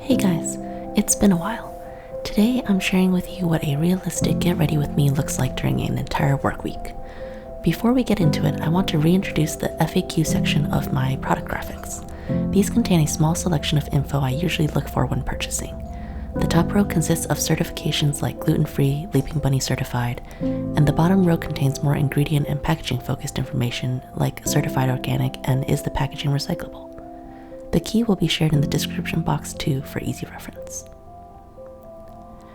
Hey guys, it's been a while. Today I'm sharing with you what a realistic get ready with me looks like during an entire work week. Before we get into it, I want to reintroduce the FAQ section of my product graphics. These contain a small selection of info I usually look for when purchasing. The top row consists of certifications like gluten-free, Leaping Bunny certified, and the bottom row contains more ingredient and packaging focused information like certified organic and is the packaging recyclable. The key will be shared in the description box too for easy reference.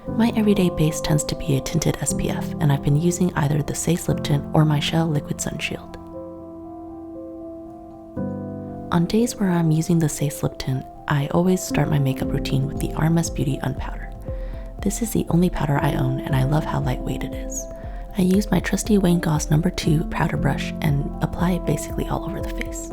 My everyday base tends to be a tinted SPF, and I've been using either the Saie Slip Tint or my Shell Liquid Sun Shield. On days where I'm using the Saie Slip Tint, I always start my makeup routine with the RMS Beauty Unpowder. This is the only powder I own, and I love how lightweight it is. I use my trusty Wayne Goss No. 2 powder brush and apply it basically all over the face.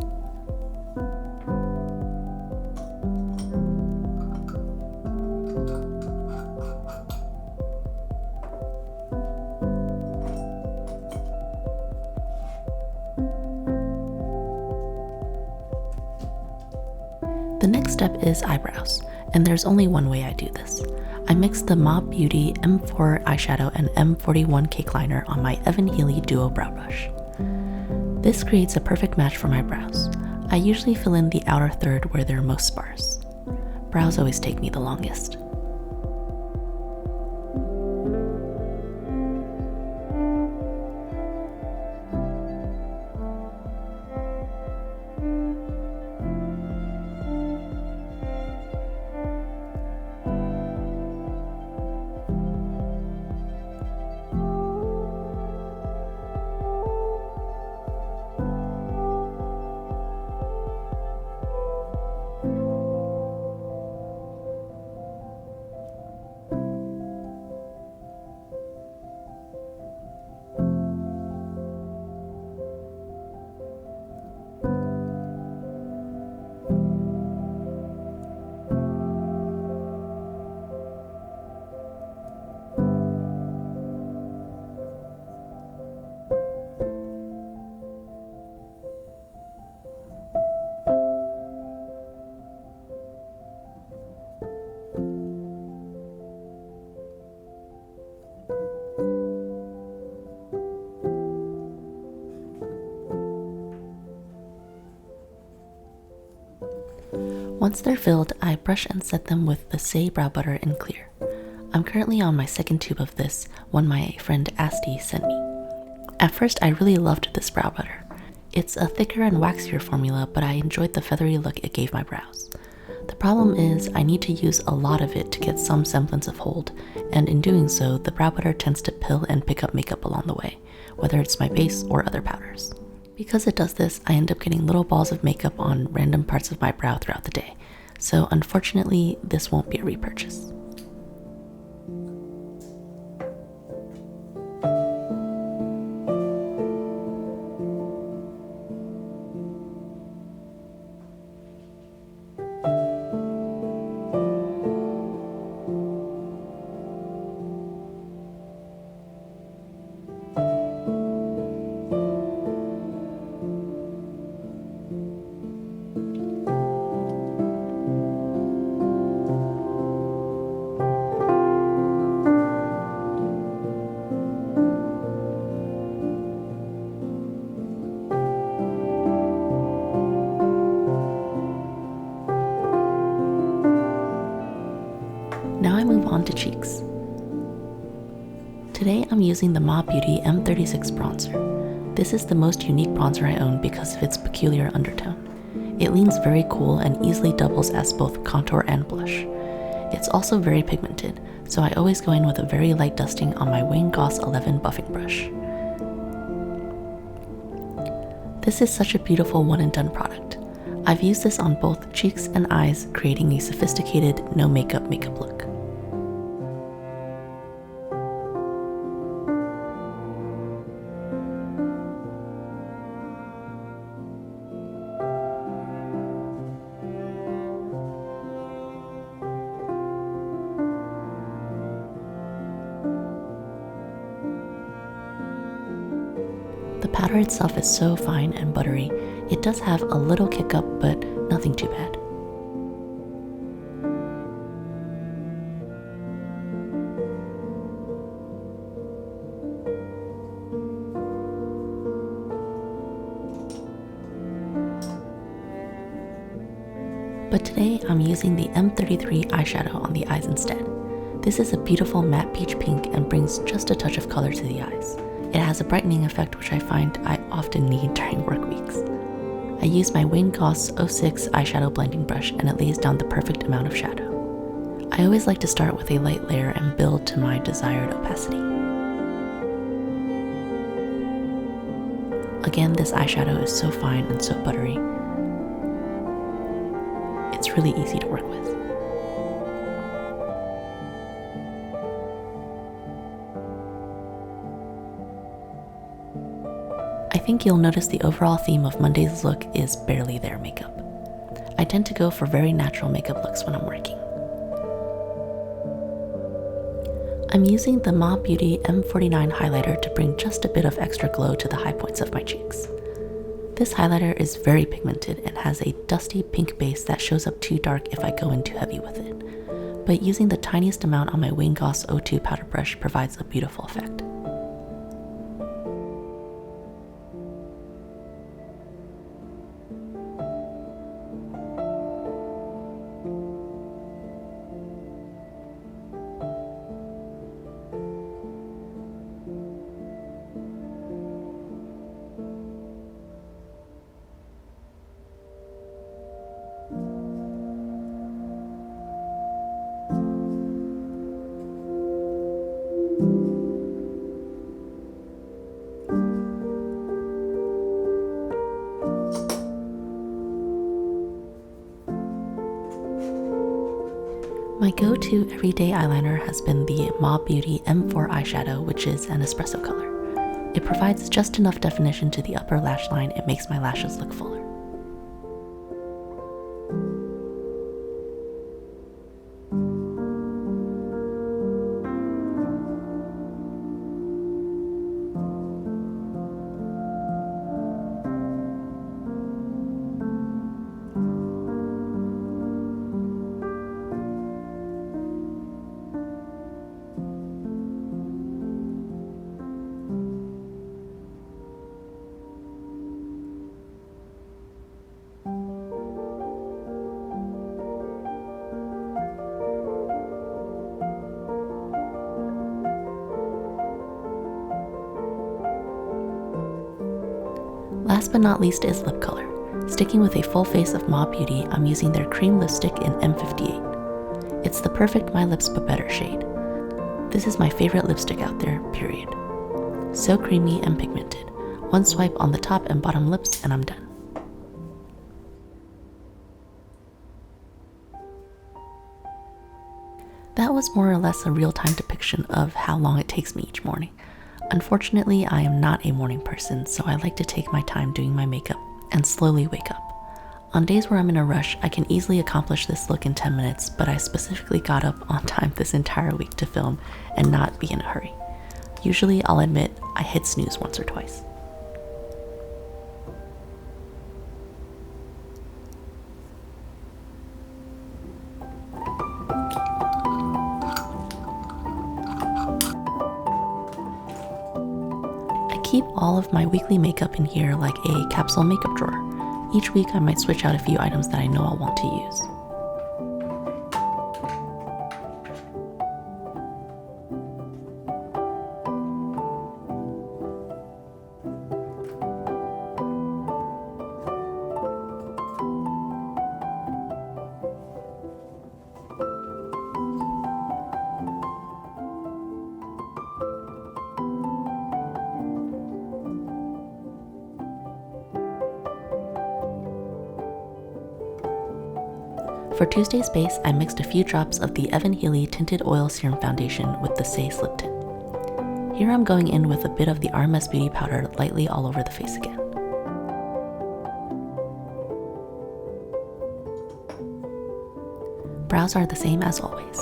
The next step is eyebrows, and there's only one way I do this. I mix the Mob Beauty M4 eyeshadow and M41 cake liner on my Evan Healy Duo Brow Brush. This creates a perfect match for my brows. I usually fill in the outer third where they're most sparse. Brows always take me the longest. Once they're filled, I brush and set them with the Saie Brow Butter in clear. I'm currently on my second tube of this, one my friend Asti sent me. At first, I really loved this brow butter. It's a thicker and waxier formula, but I enjoyed the feathery look it gave my brows. The problem is I need to use a lot of it to get some semblance of hold, and in doing so, the brow butter tends to pill and pick up makeup along the way, whether it's my base or other powders. Because it does this, I end up getting little balls of makeup on random parts of my brow throughout the day. So unfortunately, this won't be a repurchase. Now I move on to cheeks. Today I'm using the Mob Beauty M36 bronzer. This is the most unique bronzer I own because of its peculiar undertone. It leans very cool and easily doubles as both contour and blush. It's also very pigmented, so I always go in with a very light dusting on my Wayne Goss 11 buffing brush. This is such a beautiful one and done product. I've used this on both cheeks and eyes, creating a sophisticated, no makeup look. The powder itself is so fine and buttery. It does have a little kick up, but nothing too bad. But today I'm using the M33 eyeshadow on the eyes instead. This is a beautiful matte peach pink and brings just a touch of color to the eyes. It has a brightening effect which I find I often need during work weeks. I use my Wayne Goss 06 eyeshadow blending brush and it lays down the perfect amount of shadow. I always like to start with a light layer and build to my desired opacity. Again, this eyeshadow is so fine and so buttery. It's really easy to work with. I think you'll notice the overall theme of Monday's look is barely there makeup. I tend to go for very natural makeup looks when I'm working. I'm using the Ma Beauty M49 highlighter to bring just a bit of extra glow to the high points of my cheeks. This highlighter is very pigmented and has a dusty pink base that shows up too dark if I go in too heavy with it, but using the tiniest amount on my Wayne Goss 02 powder brush provides a beautiful effect. My go-to everyday eyeliner has been the Ma Beauty M4 eyeshadow, which is an espresso color. It provides just enough definition to the upper lash line and makes my lashes look fuller. Last but not least is lip color. Sticking with a full face of Ma Beauty, I'm using their cream lipstick in M58. It's the perfect My Lips But Better shade. This is my favorite lipstick out there, period. So creamy and pigmented. One swipe on the top and bottom lips and I'm done. That was more or less a real-time depiction of how long it takes me each morning. Unfortunately, I am not a morning person, so I like to take my time doing my makeup and slowly wake up. On days where I'm in a rush, I can easily accomplish this look in 10 minutes, but I specifically got up on time this entire week to film and not be in a hurry. Usually, I'll admit, I hit snooze once or twice. I keep all of my weekly makeup in here like a capsule makeup drawer. Each week I might switch out a few items that I know I'll want to use. For Tuesday's base, I mixed a few drops of the Evan Healy Tinted Oil Serum Foundation with the Saie Slip Tint. Here I'm going in with a bit of the RMS Beauty powder lightly all over the face again. Brows are the same as always.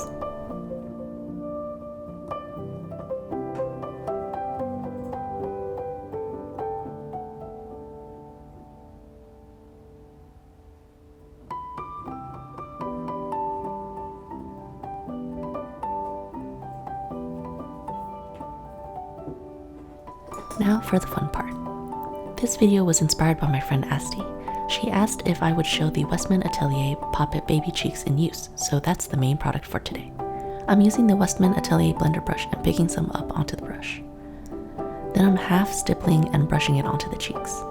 Now for the fun part. This video was inspired by my friend Asti. She asked if I would show the Westman Atelier Pop-It Baby Cheeks in use, so that's the main product for today. I'm using the Westman Atelier blender brush and picking some up onto the brush. Then I'm half stippling and brushing it onto the cheeks.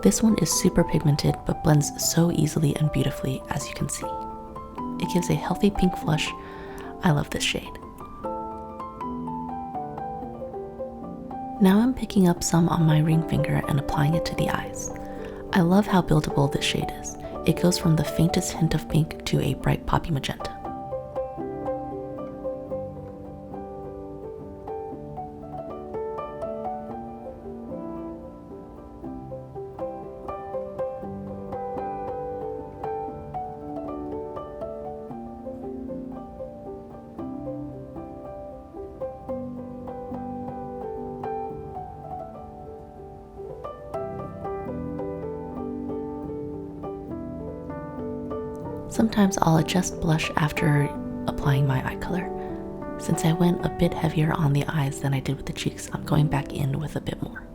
This one is super pigmented but blends so easily and beautifully, as you can see. It gives a healthy pink flush. I love this shade. Now I'm picking up some on my ring finger and applying it to the eyes. I love how buildable this shade is. It goes from the faintest hint of pink to a bright poppy magenta. Sometimes I'll adjust blush after applying my eye color. Since I went a bit heavier on the eyes than I did with the cheeks, I'm going back in with a bit more.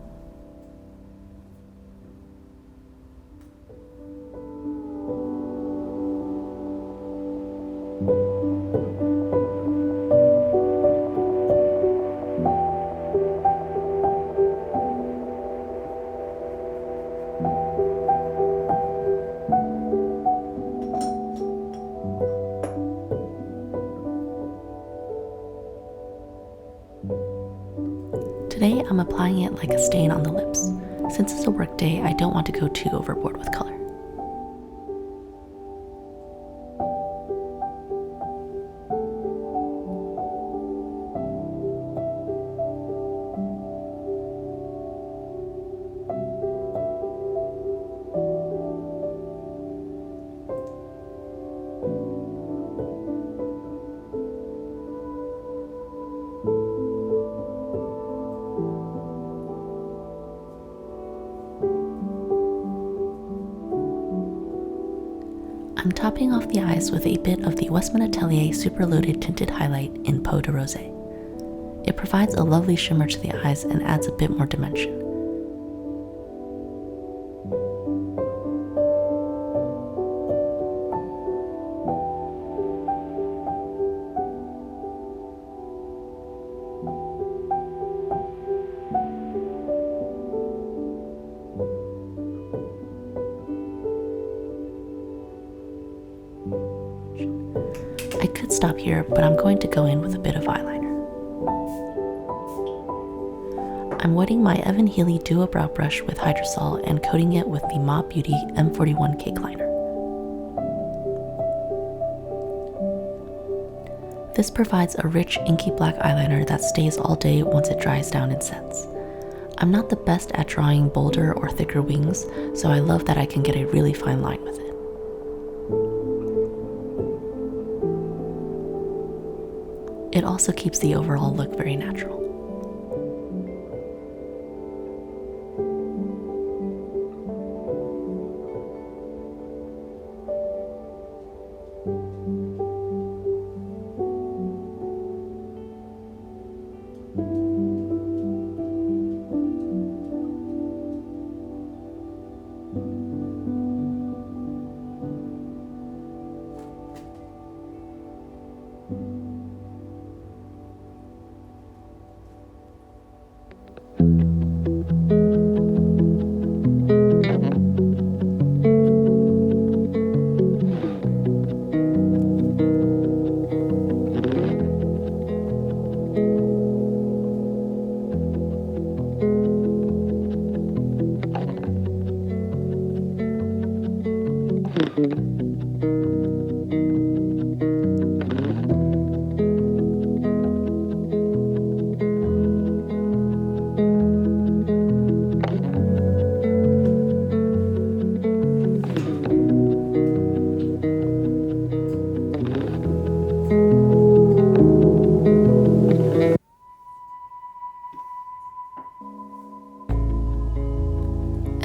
Today I'm applying it like a stain on the lips. Since it's a work day, I don't want to go too overboard with color. I'm topping off the eyes with a bit of the Westman Atelier Super Loaded Tinted Highlight in Peau de Rosé. It provides a lovely shimmer to the eyes and adds a bit more dimension. I could stop here, but I'm going to go in with a bit of eyeliner. I'm wetting my Evan Healy Duo Brow Brush with Hydrosol and coating it with the Ma Beauty M41 Cake Liner. This provides a rich, inky black eyeliner that stays all day once it dries down and sets. I'm not the best at drawing bolder or thicker wings, so I love that I can get a really fine line with it. It also keeps the overall look very natural.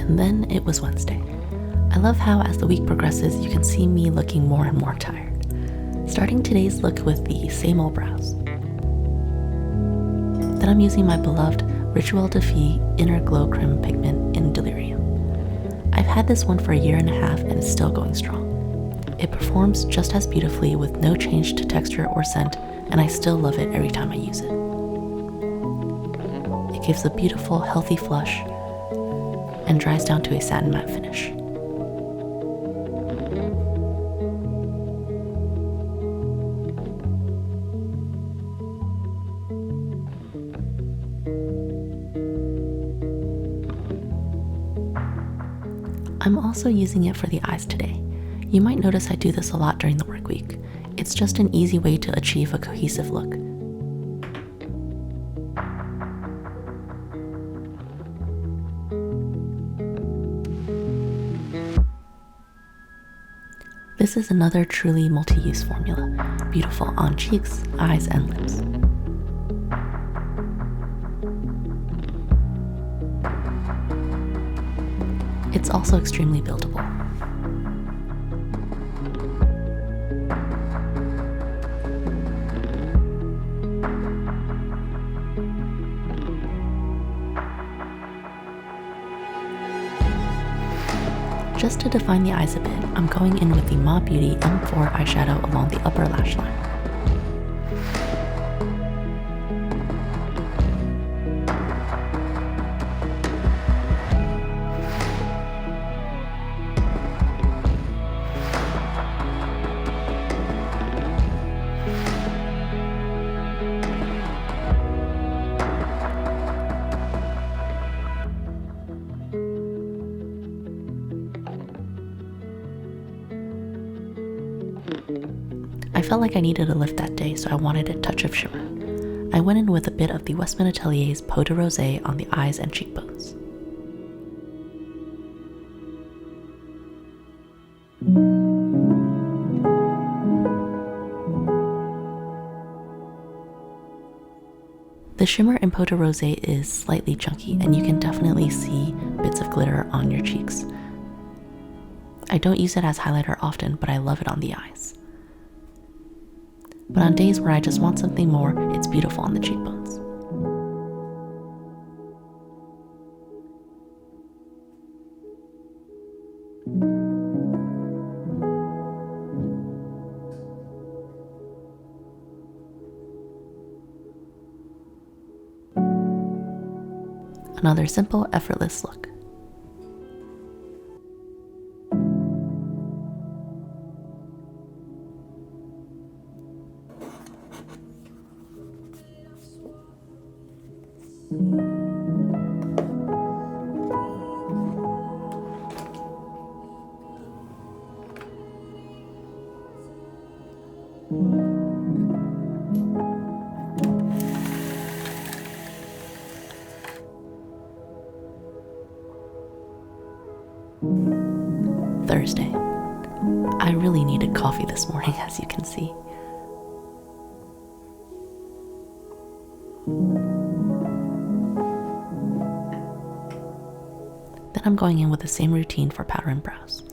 And then it was Wednesday. I love how as the week progresses, you can see me looking more and more tired. Starting today's look with the same old brows. Then I'm using my beloved Rituel de Fille Inner Glow Creme pigment in Delirium. I've had this one for 1.5 years and it's still going strong. It performs just as beautifully with no change to texture or scent, and I still love it every time I use it. It gives a beautiful, healthy flush and dries down to a satin matte finish. I'm also using it for the eyes today. You might notice I do this a lot during the work week. It's just an easy way to achieve a cohesive look. This is another truly multi-use formula, beautiful on cheeks, eyes, and lips. It's also extremely buildable. Just to define the eyes a bit, I'm going in with the Ma Beauty M4 eyeshadow along the upper lash line. I felt like I needed a lift that day, so I wanted a touch of shimmer. I went in with a bit of the Westman Atelier's Peau de Rosé on the eyes and cheekbones. The shimmer in Peau de Rosé is slightly chunky, and you can definitely see bits of glitter on your cheeks. I don't use it as highlighter often, but I love it on the eyes. But on days where I just want something more, it's beautiful on the cheekbones. Another simple, effortless look. Thursday. I really needed coffee this morning, as you can see. Then I'm going in with the same routine for powder and brows.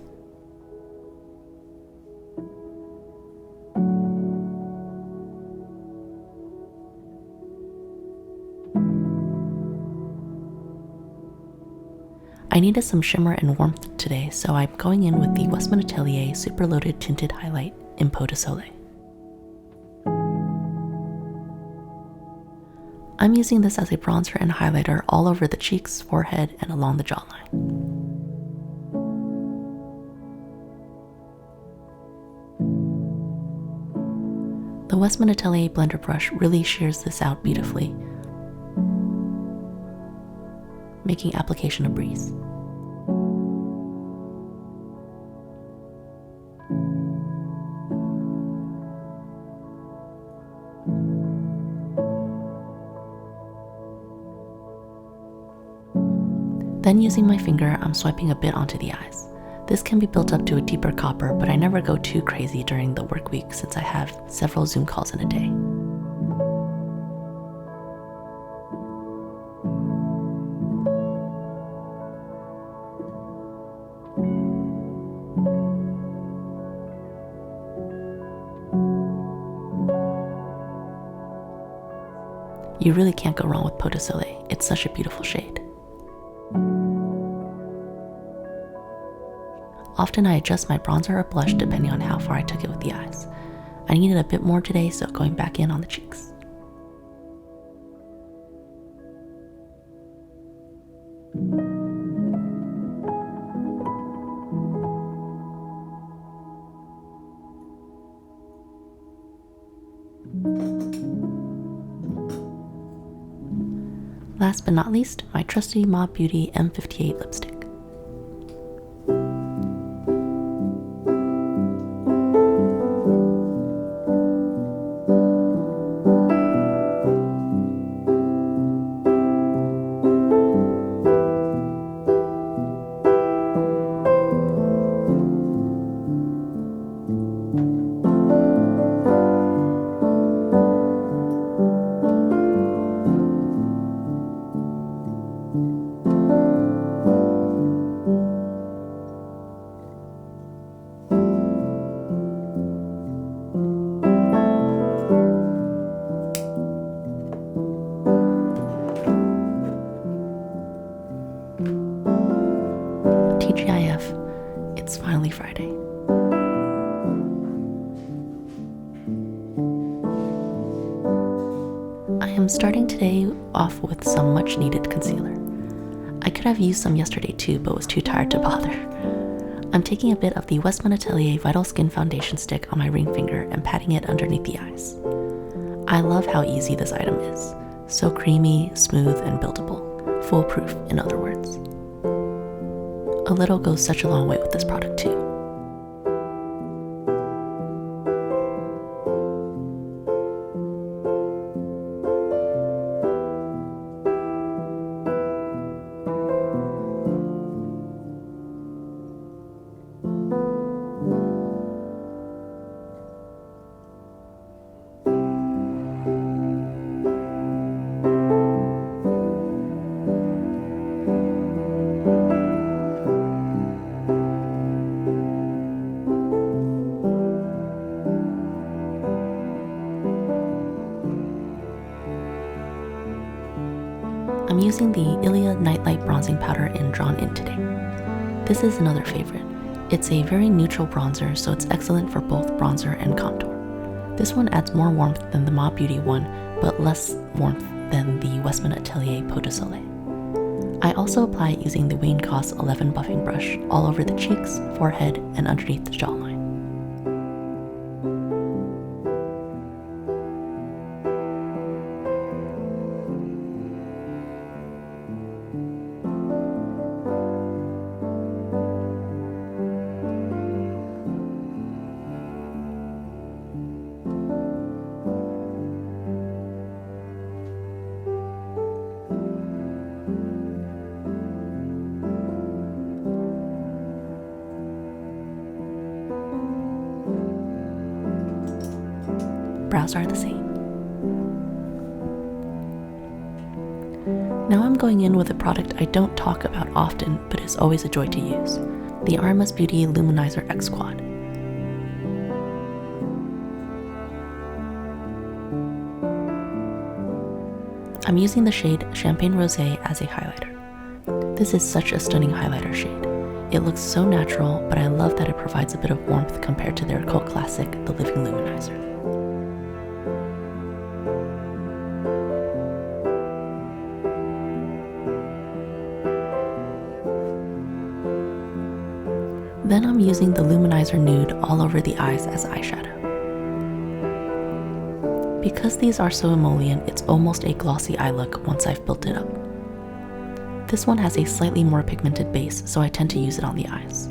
I needed some shimmer and warmth today, so I'm going in with the Westman Atelier Super Loaded Tinted Highlight in Peau de Soleil. I'm using this as a bronzer and highlighter all over the cheeks, forehead, and along the jawline. The Westman Atelier blender brush really shears this out beautifully, making application a breeze. Then using my finger, I'm swiping a bit onto the eyes. This can be built up to a deeper copper, but I never go too crazy during the work week since I have several Zoom calls in a day. You really can't go wrong with Peau de Soleil. It's such a beautiful shade. Often I adjust my bronzer or blush depending on how far I took it with the eyes. I needed a bit more today, so going back in on the cheeks. Last but not least, my trusty Mob Beauty M58 lipstick. TGIF, it's finally Friday. I am starting today off with some much needed concealer. I could have used some yesterday too, but was too tired to bother. I'm taking a bit of the Westman Atelier Vital Skin Foundation stick on my ring finger and patting it underneath the eyes. I love how easy this item is. So creamy, smooth, and buildable. Foolproof, in other words. A little goes such a long way with this product too. I'm using the Ilia Nightlight Bronzing Powder in Drawn In today. This is another favorite. It's a very neutral bronzer, so it's excellent for both bronzer and contour. This one adds more warmth than the Mob Beauty one, but less warmth than the Westman Atelier Peau de Soleil. I also apply it using the Wayne Goss 11 buffing brush all over the cheeks, forehead, and underneath the jawline. Brows are the same. Now I'm going in with a product I don't talk about often, but is always a joy to use, the RMS Beauty Luminizer X Quad. I'm using the shade Champagne Rosé as a highlighter. This is such a stunning highlighter shade. It looks so natural, but I love that it provides a bit of warmth compared to their cult classic, the Living Luminizer. Then I'm using the Luminizer Nude all over the eyes as eyeshadow. Because these are so emollient, it's almost a glossy eye look once I've built it up. This one has a slightly more pigmented base, so I tend to use it on the eyes.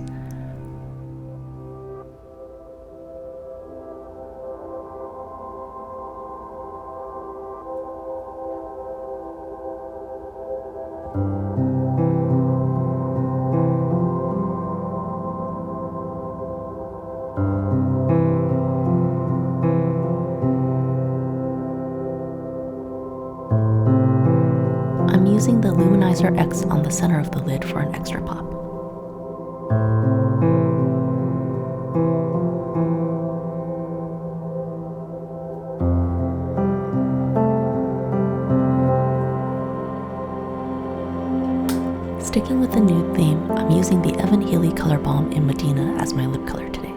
I'm using the Luminizer X on the center of the lid for an extra pop. Sticking with the nude theme, I'm using using the Evan Healy Color Balm in Medina as my lip color today.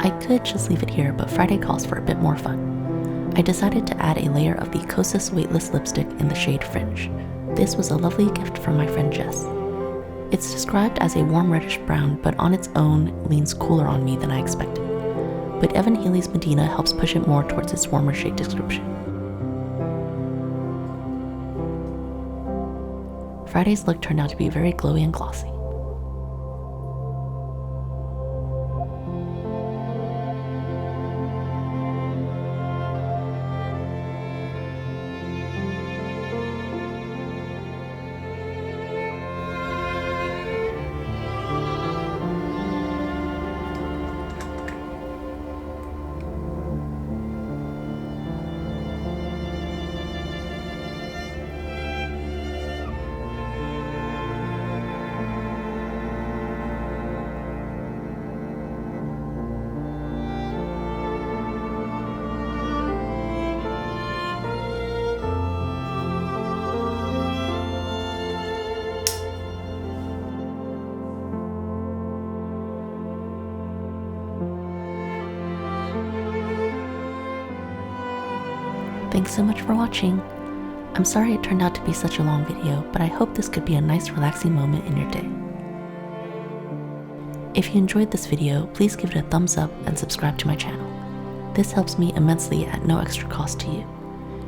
I could just leave it here, but Friday calls for a bit more fun. I decided to add a layer of the Kosas Weightless Lipstick in the shade Fringe. This was a lovely gift from my friend Jess. It's described as a warm reddish brown, but on its own leans cooler on me than I expected. But Evan Healy's Medina helps push it more towards its warmer shade description. Friday's look turned out to be very glowy and glossy. Thanks so much for watching. I'm sorry it turned out to be such a long video, but I hope this could be a nice relaxing moment in your day. If you enjoyed this video, please give it a thumbs up and subscribe to my channel. This helps me immensely at no extra cost to you.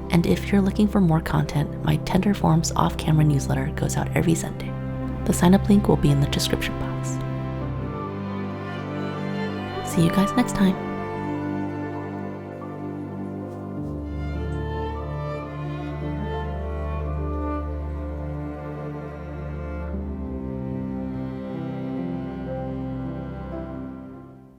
And if you're looking for more content, my Tender Forms off-camera newsletter goes out every Sunday. The sign-up link will be in the description box. See you guys next time.